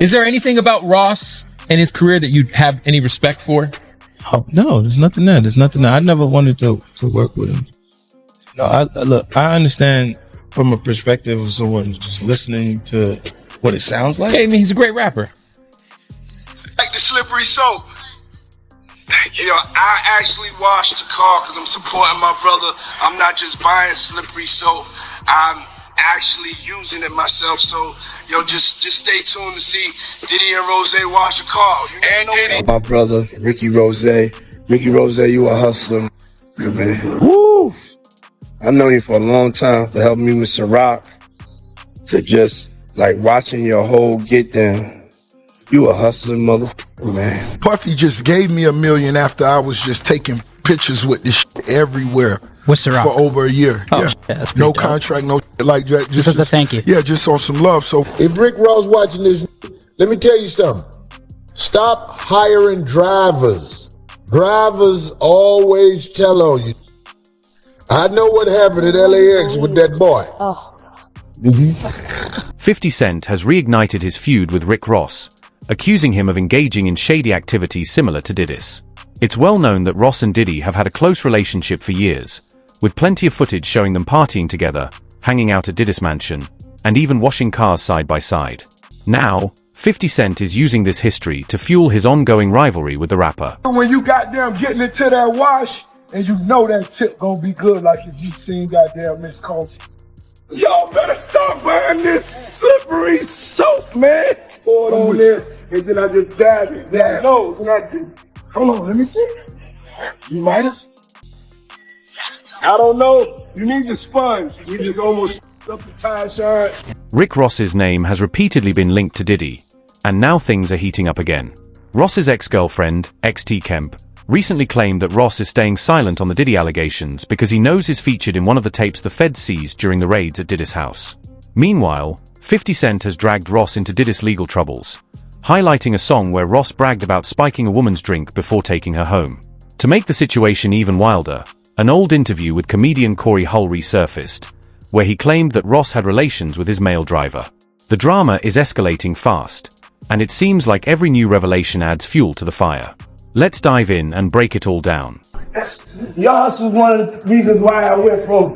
Is there anything about Ross and his career that you have any respect for? Oh, no, there's nothing there. There's nothing there. I never wanted to work with him. No, look, I understand from a perspective of someone just listening to what it sounds like. Okay, I mean, he's a great rapper. Like the slippery soap. You know, I actually washed the car because I'm supporting my brother. I'm not just buying slippery soap. I'm actually using it myself. So, yo, just stay tuned to see Diddy and Rose wash the car. And Diddy. My brother, Ricky Rose. Ricky Rose, you a hustler, man. Woo! I know you for a long time for helping me with Ciroc, to just like watching your whole get down. You a hustling motherfucker, man. Puffy just gave me $1 million after I was just taking pictures with this shit everywhere. What's Ciroc? For over a year. Oh, yeah. That's no dope. contract, no shit like that. Just as a thank you. Yeah, just on some love. So if Rick Ross watching this, let me tell you something. Stop hiring drivers. Drivers always tell on you. I know what happened at LAX with that boy. 50 Cent has reignited his feud with Rick Ross, accusing him of engaging in shady activities similar to Diddy's. It's well known that Ross and Diddy have had a close relationship for years, with plenty of footage showing them partying together, hanging out at Diddy's mansion, and even washing cars side by side. Now, 50 Cent is using this history to fuel his ongoing rivalry with the rapper. when you goddamn getting into that wash, and you know that tip gonna be good, like if you seen goddamn Miss Coach. Y'all better stop buying this slippery soap, man. Pour it on there, and then I just dab it. No, hold on, let me see. You might have. I don't know. You need the sponge. You just almost up the tire shine. Rick Ross's name has repeatedly been linked to Diddy, and now things are heating up again. Ross's ex-girlfriend, XT Kemp, recently claimed that Ross is staying silent on the Diddy allegations because he knows is featured in one of the tapes the Feds seized during the raids at Diddy's house. Meanwhile, 50 Cent has dragged Ross into Diddy's legal troubles, highlighting a song where Ross bragged about spiking a woman's drink before taking her home. To make the situation even wilder, an old interview with comedian Corey Hull resurfaced, where he claimed that Ross had relations with his male driver. The drama is escalating fast, and it seems like every new revelation adds fuel to the fire. Let's dive in and break it all down. Your hustle is one of the reasons why I went from,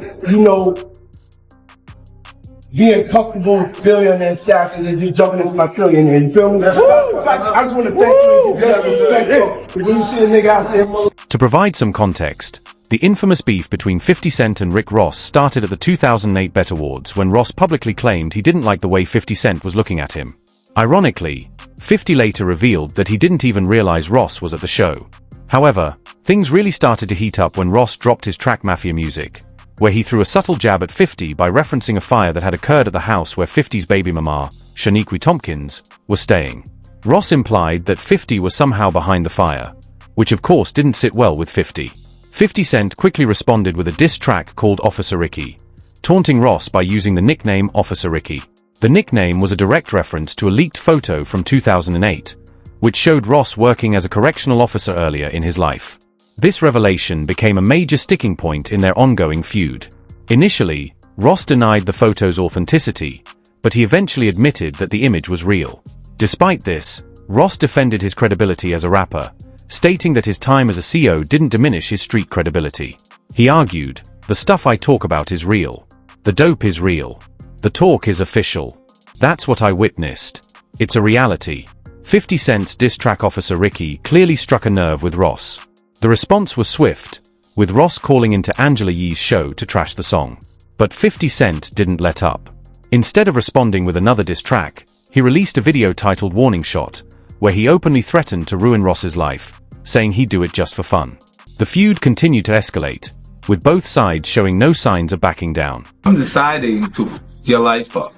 being comfortable with billionaire status and just jumping into my trillionaire. You feel me? I just want to thank you and give you respect. When you see a nigga out there, To provide some context, the infamous beef between 50 Cent and Rick Ross started at the 2008 BET Awards when Ross publicly claimed he didn't like the way 50 Cent was looking at him. Ironically, 50 later revealed that he didn't even realize Ross was at the show. However, things really started to heat up when Ross dropped his track Mafia Music, where he threw a subtle jab at 50 by referencing a fire that had occurred at the house where 50's baby mama, Shaniqua Tompkins, was staying. Ross implied that 50 was somehow behind the fire, which of course didn't sit well with 50. 50 Cent quickly responded with a diss track called Officer Ricky, taunting Ross by using the nickname Officer Ricky. The nickname was a direct reference to a leaked photo from 2008, which showed Ross working as a correctional officer earlier in his life. This revelation became a major sticking point in their ongoing feud. Initially, Ross denied the photo's authenticity, but he eventually admitted that the image was real. Despite this, Ross defended his credibility as a rapper, stating that his time as a CO didn't diminish his street credibility. He argued, "The stuff I talk about is real. The dope is real. The talk is official. That's what I witnessed. It's a reality." 50 Cent's diss track Officer Ricky clearly struck a nerve with Ross. The response was swift, with Ross calling into Angela Yee's show to trash the song. But 50 Cent didn't let up. Instead of responding with another diss track, he released a video titled Warning Shot, where he openly threatened to ruin Ross's life, saying he'd do it just for fun. The feud continued to escalate, with both sides showing no signs of backing down. I'm deciding to f your life up.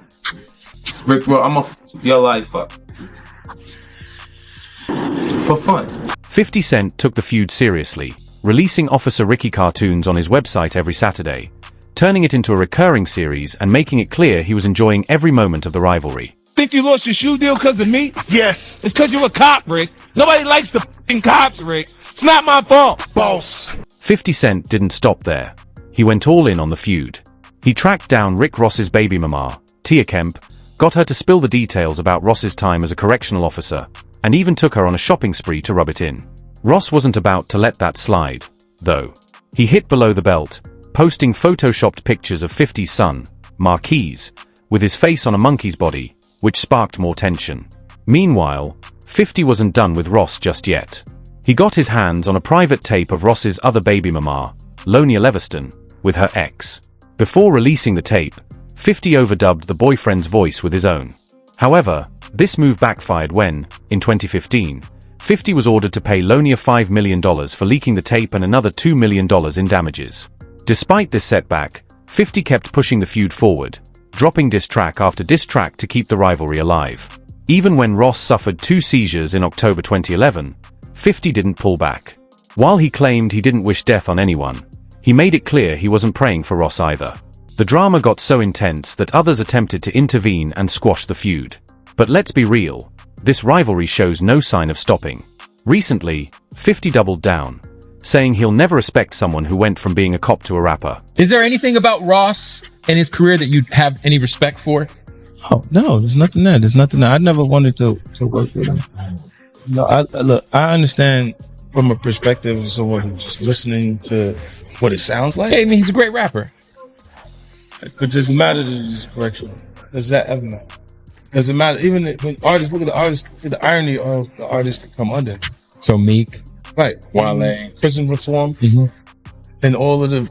Rick, bro, I'm gonna f your life up. For fun. 50 Cent took the feud seriously, releasing Officer Ricky cartoons on his website every Saturday, turning it into a recurring series and making it clear he was enjoying every moment of the rivalry. Think you lost your shoe deal because of me? Yes. It's because you're a cop, Rick. Nobody likes the f***ing cops, Rick. It's not my fault. Boss. 50 Cent didn't stop there. He went all in on the feud. He tracked down Rick Ross's baby mama, Tia Kemp, got her to spill the details about Ross's time as a correctional officer, and even took her on a shopping spree to rub it in. Ross wasn't about to let that slide, though. He hit below the belt, posting photoshopped pictures of 50's son, Marquise, with his face on a monkey's body, which sparked more tension. Meanwhile, 50 wasn't done with Ross just yet. He got his hands on a private tape of Ross's other baby mama, Lonia Leviston, with her ex. Before releasing the tape, 50 overdubbed the boyfriend's voice with his own. However, this move backfired when, in 2015, 50 was ordered to pay Lonia $5 million for leaking the tape and another $2 million in damages. Despite this setback, 50 kept pushing the feud forward, dropping diss track after diss track to keep the rivalry alive. Even when Ross suffered 2 seizures in October 2011, 50 didn't pull back. While he claimed he didn't wish death on anyone, he made it clear he wasn't praying for Ross either. The drama got so intense that others attempted to intervene and squash the feud. But let's be real, this rivalry shows no sign of stopping. Recently, 50 doubled down, saying he'll never respect someone who went from being a cop to a rapper. Is there anything about Ross and his career that you have any respect for? Oh, no, there's nothing there. There's nothing there. I never wanted to work with him. No, I understand from a perspective of someone who's just listening to what it sounds like. Hey, I mean, he's a great rapper. It doesn't matter that he's correctional. Does that ever matter? Doesn't matter. Even when artists, look at the artists, look at the irony of the artists that come under. So Meek. Right. Wale. Prison reform. Mm-hmm. And all of the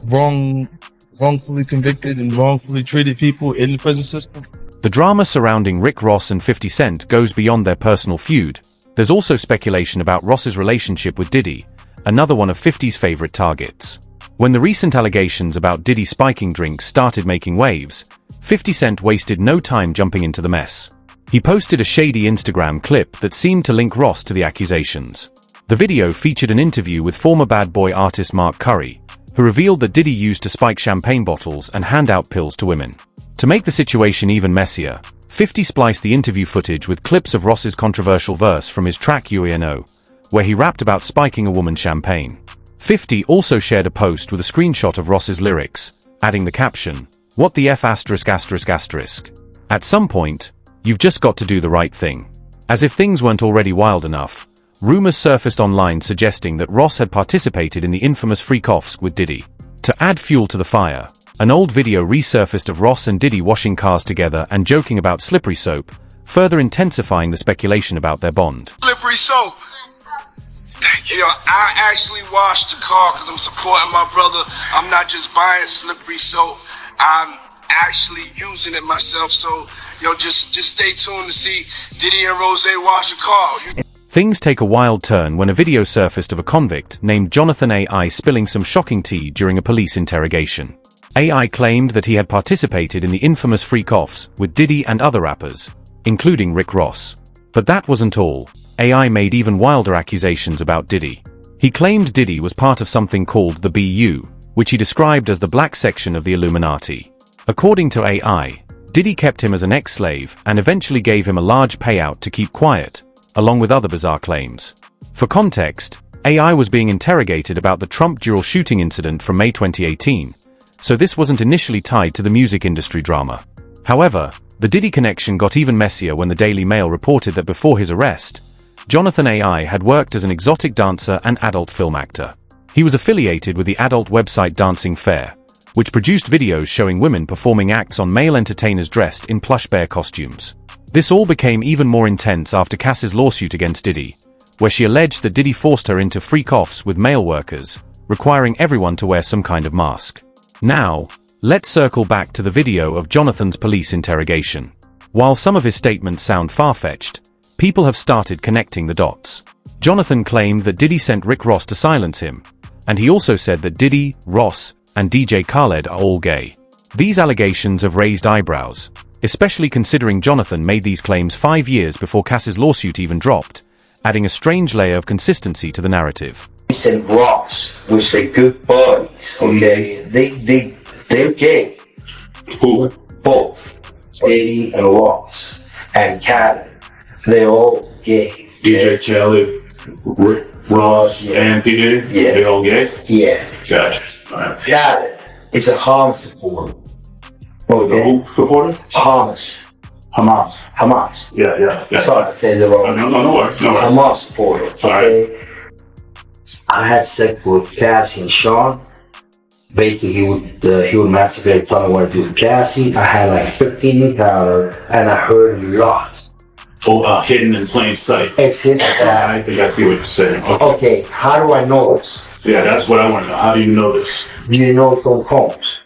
wrongfully convicted and wrongfully treated people in the prison system. The drama surrounding Rick Ross and 50 Cent goes beyond their personal feud. There's also speculation about Ross's relationship with Diddy, another one of 50's favorite targets. When the recent allegations about Diddy spiking drinks started making waves, 50 Cent wasted no time jumping into the mess. He posted a shady Instagram clip that seemed to link Ross to the accusations. The video featured an interview with former Bad Boy artist Mark Curry, who revealed that Diddy used to spike champagne bottles and hand out pills to women. To make the situation even messier, 50 spliced the interview footage with clips of Ross's controversial verse from his track UNO, where he rapped about spiking a woman's champagne. 50 also shared a post with a screenshot of Ross's lyrics, adding the caption, "What the F***?" At some point, you've just got to do the right thing. As if things weren't already wild enough, rumors surfaced online suggesting that Ross had participated in the infamous freak-offs with Diddy. To add fuel to the fire, an old video resurfaced of Ross and Diddy washing cars together and joking about slippery soap, further intensifying the speculation about their bond. Slippery soap. You know, I actually washed the car because I'm supporting my brother. I'm not just buying slippery soap. I'm actually using it myself. So, just stay tuned to see Diddy and Rose wash a car. Things take a wild turn when a video surfaced of a convict named Jonathan A.I. spilling some shocking tea during a police interrogation. A.I. claimed that he had participated in the infamous freak-offs with Diddy and other rappers, including Rick Ross. But that wasn't all. A.I. made even wilder accusations about Diddy. He claimed Diddy was part of something called the BU, which he described as the black section of the Illuminati. According to A.I., Diddy kept him as an ex-slave and eventually gave him a large payout to keep quiet, along with other bizarre claims. For context, A.I. was being interrogated about the Trump dual shooting incident from May 2018, so this wasn't initially tied to the music industry drama. However, the Diddy connection got even messier when the Daily Mail reported that before his arrest, Jonathan A.I. had worked as an exotic dancer and adult film actor. He was affiliated with the adult website Dancing Fair, which produced videos showing women performing acts on male entertainers dressed in plush bear costumes. This all became even more intense after Cass's lawsuit against Diddy, where she alleged that Diddy forced her into freak-offs with male workers, requiring everyone to wear some kind of mask. Now, let's circle back to the video of Jonathan's police interrogation. While some of his statements sound far-fetched, people have started connecting the dots. Jonathan claimed that Diddy sent Rick Ross to silence him, and he also said that Diddy, Ross, and DJ Khaled are all gay. These allegations have raised eyebrows, especially considering Jonathan made these claims 5 years before Cass's lawsuit even dropped, adding a strange layer of consistency to the narrative. He said Ross, which they're good buddies, okay? They're gay. Who? Both. Diddy and Ross. And Khaled. They're all gay. DJ Khaled, Rick Ross, and P. Diddy? Yeah. They're all gay? Yeah. Gotcha. Alright. Khaled. It's a harm supporter. Okay. Who supporter? Hamas. Hamas. Yeah. Sorry, I said it wrong. No worries. Hamas supporter. Okay. I had sex with Cassie and Sean. Basically, he would masturbate, tell me what to do with Cassie. I had like 15 encounters, and I heard lots. Hidden in plain sight. It's hidden. I think I see what you're saying. Okay, how do I know this? Yeah, that's what I want to know. How do you know this? Do you know it's on Combs?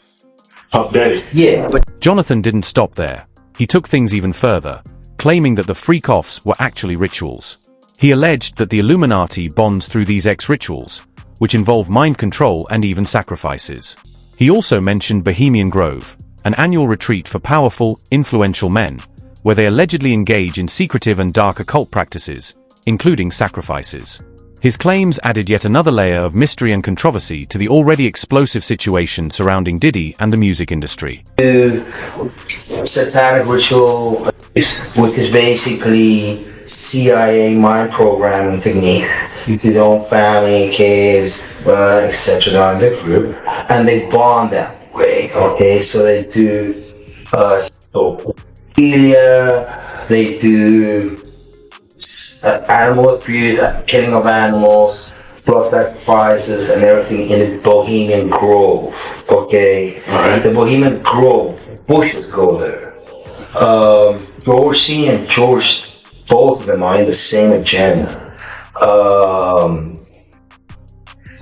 Puff Daddy. Yeah, but Jonathan didn't stop there. He took things even further, claiming that the freak-offs were actually rituals. He alleged that the Illuminati bonds through these ex-rituals, which involve mind control and even sacrifices. He also mentioned Bohemian Grove, an annual retreat for powerful, influential men, where they allegedly engage in secretive and dark occult practices, including sacrifices. His claims added yet another layer of mystery and controversy to the already explosive situation surrounding Diddy and the music industry. Satanic ritual, which is basically CIA mind programming technique. You do their own family, kids, etc. in the group, and they bond that way. Okay, so they do they do animal abuse, killing of animals, blood sacrifices, and everything in the Bohemian Grove. Okay, the Bohemian Grove, bushes go there. Dorsey and George, both of them are in the same agenda.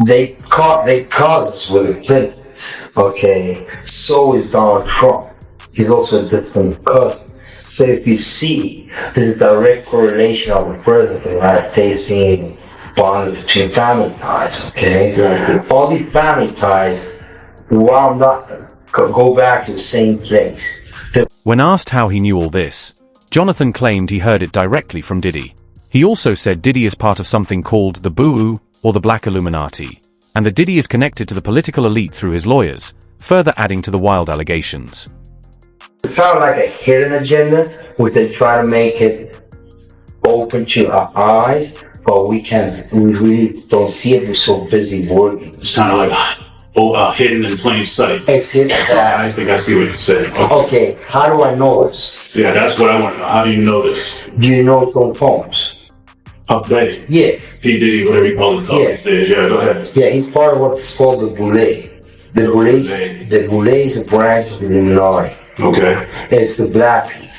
They caught us with the Clintons. Okay, so is Donald Trump. He's also a distant cousin. So if you see, there's a direct correlation of the president of the United States being bonded between family ties, okay? All these family ties wound up, go back to the same place. When asked how he knew all this, Jonathan claimed he heard it directly from Diddy. He also said Diddy is part of something called the Boo, or the Black Illuminati, and that Diddy is connected to the political elite through his lawyers, further adding to the wild allegations. It's kind of like a hidden agenda, which they try to make it open to our eyes, but we really don't see it. We're so busy working. It's kind of like hidden in plain sight. It's hidden. I think I see what you're saying. Okay, how do I know this? Yeah, that's what I want to know. How do you know this? Do you know it's on Combs? Puff Daddy. Yeah. P. Diddy, whatever you call it. Yeah, go ahead. Yeah, he's part of what's called the Boulay. The Boulay is a branch of the Illuminati. Okay. It's the black people.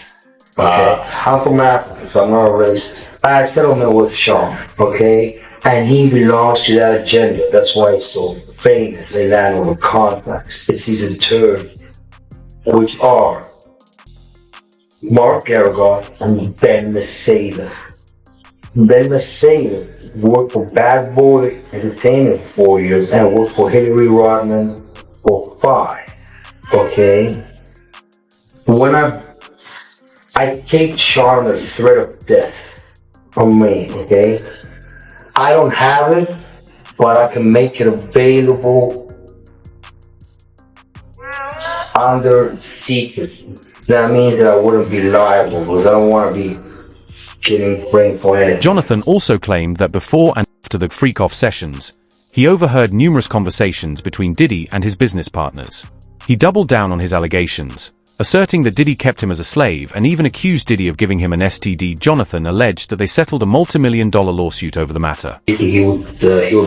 Okay. I'm from Africa, so I'm not a racist. I had settlement with Sean, okay? And he belongs to that agenda. That's why he's so famous. They land on the contracts. It's these attorneys, which are Mark Garagoff and Ben Mercedes. Ben Mercedes worked for Bad Boy Entertainment for 4 years and worked for Hillary Rodman for 5. Okay? When I take Sean the threat of death from me, okay? I don't have it, but I can make it available under secrecy. That means that I wouldn't be liable because I don't want to be getting brain for anything. Jonathan also claimed that before and after the freak-off sessions, he overheard numerous conversations between Diddy and his business partners. He doubled down on his allegations, asserting that Diddy kept him as a slave and even accused Diddy of giving him an STD. Jonathan alleged that they settled a multi-million-dollar lawsuit over the matter. He would tell me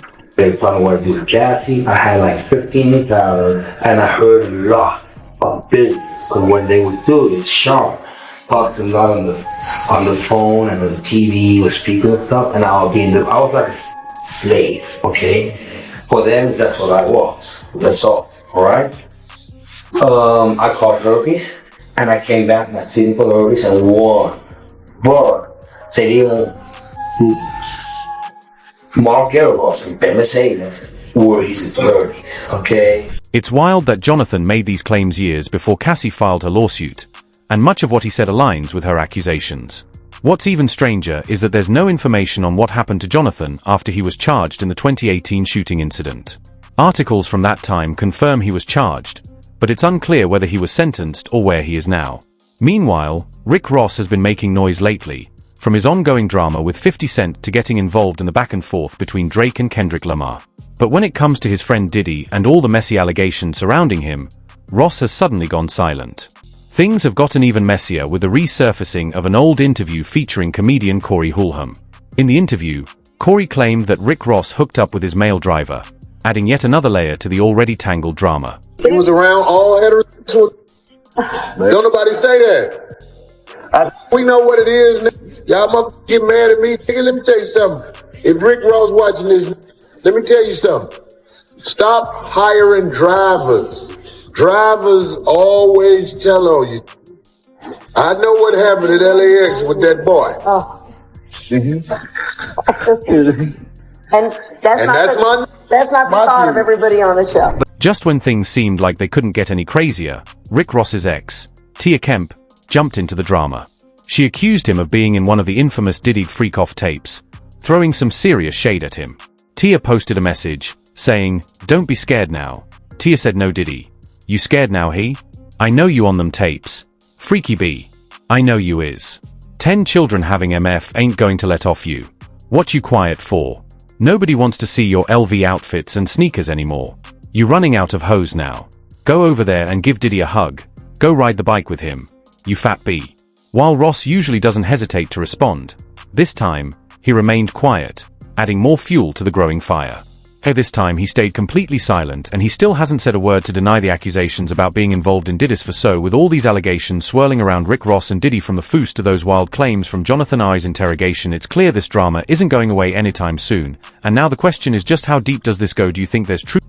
what to do with Cassie. I had like 15 encounters and I heard a lot of business. Because what they would do is Sean talks a lot on the phone and on the TV with speakers and stuff, and I was like a slave, okay? For them, that's what I was. That's all, alright? I caught herpes, and I came back and I treated for herpes and won. But they didn't. Mark Garagos and Ben Mercedes were his attorneys, okay? It's wild that Jonathan made these claims years before Cassie filed her lawsuit, and much of what he said aligns with her accusations. What's even stranger is that there's no information on what happened to Jonathan after he was charged in the 2018 shooting incident. Articles from that time confirm he was charged, but it's unclear whether he was sentenced or where he is now. Meanwhile, Rick Ross has been making noise lately, from his ongoing drama with 50 Cent to getting involved in the back and forth between Drake and Kendrick Lamar. But when it comes to his friend Diddy and all the messy allegations surrounding him, Ross has suddenly gone silent. Things have gotten even messier with the resurfacing of an old interview featuring comedian Corey Hulham. In the interview, Corey claimed that Rick Ross hooked up with his male driver, adding yet another layer to the already tangled drama. He was around all heterosexual. Don't nobody say that. We know what it is. Nigga. Y'all must get mad at me. Nigga, let me tell you something. If Rick Ross watching this, let me tell you something. Stop hiring drivers. Drivers always tell on you. I know what happened at LAX with that boy. Oh. And that's not the thought of everybody on the show. Just when things seemed like they couldn't get any crazier, Rick Ross's ex, Tia Kemp, jumped into the drama. She accused him of being in one of the infamous Diddy freak-off tapes, throwing some serious shade at him. Tia posted a message, saying, "Don't be scared now." Tia said, "No Diddy. You scared now he? I know you on them tapes. Freaky B. I know you is. 10 children having MF ain't going to let off you. What you quiet for? Nobody wants to see your LV outfits and sneakers anymore. You running out of hose now. Go over there and give Diddy a hug. Go ride the bike with him. You fat B." While Ross usually doesn't hesitate to respond, this time, he remained quiet, adding more fuel to the growing fire. This time he stayed completely silent, and he still hasn't said a word to deny the accusations about being involved in Diddy's for so. With all these allegations swirling around Rick Ross and Diddy, from the Foos to those wild claims from Jonathan I's interrogation, it's clear this drama isn't going away anytime soon. And now the question is just how deep does this go? Do you think there's truth